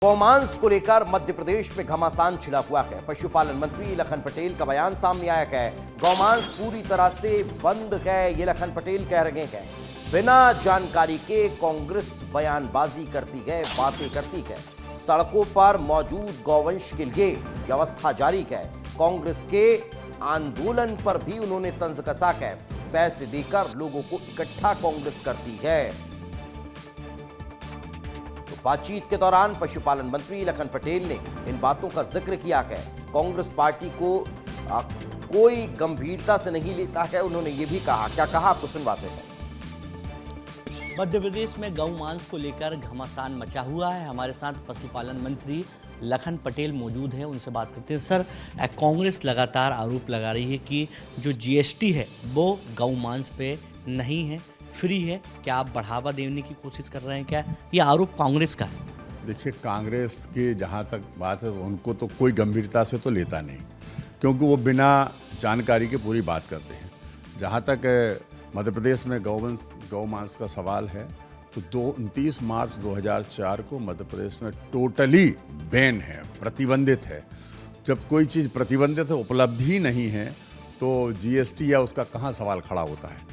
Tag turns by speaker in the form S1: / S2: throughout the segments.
S1: गौमांस को लेकर मध्य प्रदेश में घमासान छिड़ा हुआ है। पशुपालन मंत्री लखन पटेल का बयान सामने आया है। गौमांस पूरी तरह से बंद है, ये लखन पटेल कह रहे हैं। बिना जानकारी के कांग्रेस बयानबाजी करती है, बातें करती है। सड़कों पर मौजूद गौवंश के लिए व्यवस्था जारी है। कांग्रेस के आंदोलन पर भी उन्होंने तंज कसा है। पैसे देकर लोगों को इकट्ठा कांग्रेस करती है। बातचीत के दौरान पशुपालन मंत्री लखन पटेल ने इन बातों का जिक्र किया है। कांग्रेस पार्टी को कोई गंभीरता से नहीं लेता है, उन्होंने ये भी कहा। क्या कहा आपको सुनवाते हैं।
S2: मध्य प्रदेश में गौ मांस को लेकर घमासान मचा हुआ है। हमारे साथ पशुपालन मंत्री लखन पटेल मौजूद हैं, उनसे बात करते हैं। सर, कांग्रेस लगातार आरोप लगा रही है कि जो जीएसटी है वो गौ मांस पे नहीं है, फ्री है। क्या आप बढ़ावा देने की कोशिश कर रहे हैं? क्या ये आरोप कांग्रेस का है?
S3: देखिए, कांग्रेस की जहाँ तक बात है उनको तो कोई गंभीरता से तो लेता नहीं, क्योंकि वो बिना जानकारी के पूरी बात करते हैं। जहाँ तक मध्य प्रदेश में गौ मांस का सवाल है तो 29 मार्च 2004 को मध्य प्रदेश में टोटली बैन है, प्रतिबंधित है। जब कोई चीज़ प्रतिबंधित है, उपलब्ध ही नहीं है, तो जीएसटी या उसका कहाँ सवाल खड़ा होता है।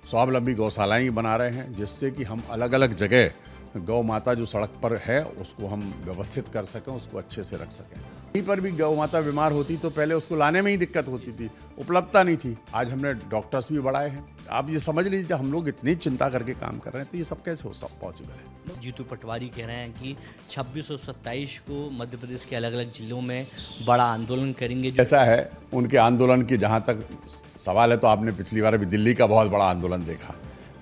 S3: स्वावलंबी गौशालाएं बना रहे हैं, जिससे कि हम अलग अलग जगह गौ माता जो सड़क पर है उसको हम व्यवस्थित कर सकें, उसको अच्छे से रख सकें। कहीं पर भी गौ माता बीमार होती तो पहले उसको लाने में ही दिक्कत होती थी, उपलब्धता नहीं थी। आज हमने डॉक्टर्स भी बढ़ाए हैं। आप ये समझ लीजिए, जब हम लोग इतनी चिंता करके काम कर रहे हैं तो ये सब कैसे पॉसिबल है।
S2: जीतू पटवारी कह रहे हैं कि 26 और 27 को मध्य प्रदेश के अलग अलग जिलों में बड़ा आंदोलन करेंगे।
S3: ऐसा है, उनके आंदोलन की जहाँ तक सवाल है तो आपने पिछली बार भी दिल्ली का बहुत बड़ा आंदोलन देखा।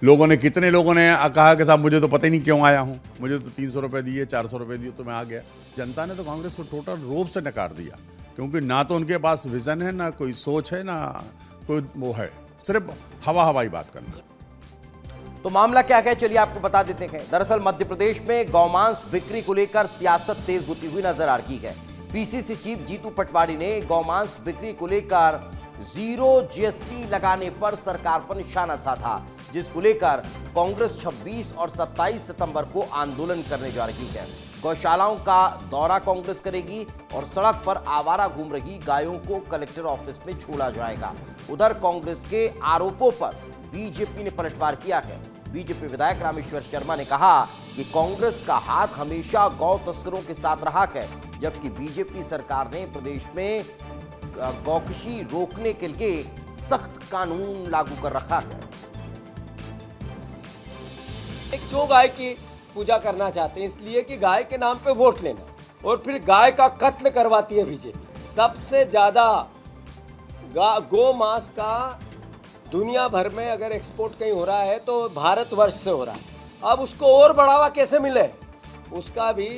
S3: कितने लोगों ने कहा कि साहब मुझे तो पता ही नहीं क्यों आया हूँ, मुझे तो 300 रुपये दिए, 400 रुपये दिए तो मैं आ गया। जनता ने तो कांग्रेस को टोटल रूप से नकार दिया, क्योंकि ना तो उनके पास विजन है, ना कोई सोच है, ना कोई वो है, सिर्फ हवाई बात करना।
S1: तो मामला क्या है, चलिए आपको बता देते हैं। दरअसल मध्य प्रदेश में गौमांस बिक्री को लेकर सियासत तेज होती हुई नजर आ रही है। पीसीसी चीफ जीतू पटवारी ने गौमांस बिक्री को लेकर जीरो जीएसटी लगाने पर सरकार पर निशाना साधा, जिसको लेकर कांग्रेस 26 और 27 सितंबर को आंदोलन करने जा रही है। गौशालाओं का दौरा कांग्रेस करेगी और सड़क पर आवारा घूम रही गायों को कलेक्टर ऑफिस में छोड़ा जाएगा। उधर कांग्रेस के आरोपों पर बीजेपी ने पलटवार किया है। बीजेपी विधायक रामेश्वर शर्मा ने कहा कि कांग्रेस का हाथ हमेशा गौ तस्करों के साथ रहा है, जबकि बीजेपी सरकार ने प्रदेश में गौकशी रोकने के लिए सख्त कानून लागू कर रखा है।
S4: क्यों गाय की पूजा करना चाहते हैं? इसलिए कि गाय के नाम पे वोट लेना, और फिर गाय का कत्ल करवाती है बीजेपी। सबसे ज्यादा गौ मांस का दुनिया भर में अगर एक्सपोर्ट कहीं हो रहा है तो भारतवर्ष से हो रहा है। अब उसको और बढ़ावा कैसे मिले, उसका भी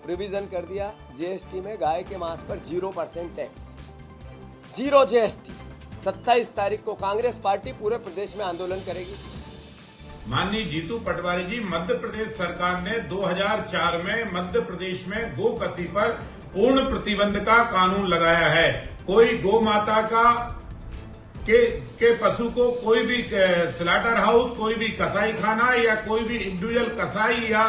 S4: प्रोविजन कर दिया। जीएसटी में गाय के मांस पर 0% टैक्स, जीरो जीएसटी। 27 तारीख को कांग्रेस पार्टी पूरे प्रदेश में आंदोलन करेगी।
S5: माननीय जीतू पटवारी जी, मध्य प्रदेश सरकार ने 2004 में मध्य प्रदेश में गोकसी पर पूर्ण प्रतिबंध का कानून लगाया है। कोई गौ माता के पशु को कोई भी स्लॉटर हाउस, कोई भी कसाई खाना या कोई भी इंडिविजुअल कसाई या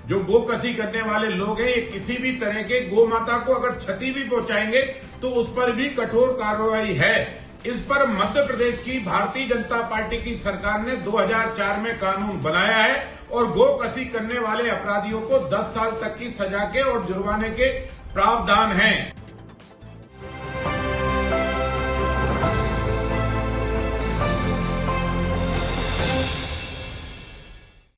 S5: जो गोकसी करने वाले लोग हैं, ये किसी भी तरह के गौ माता को अगर क्षति भी पहुंचाएंगे तो उस पर भी कठोर कार्रवाई है। इस पर मध्य प्रदेश की भारतीय जनता पार्टी की सरकार ने 2004 में कानून बनाया है और गोकसी करने वाले अपराधियों को 10 साल तक की सजा के और जुर्माने के प्रावधान हैं।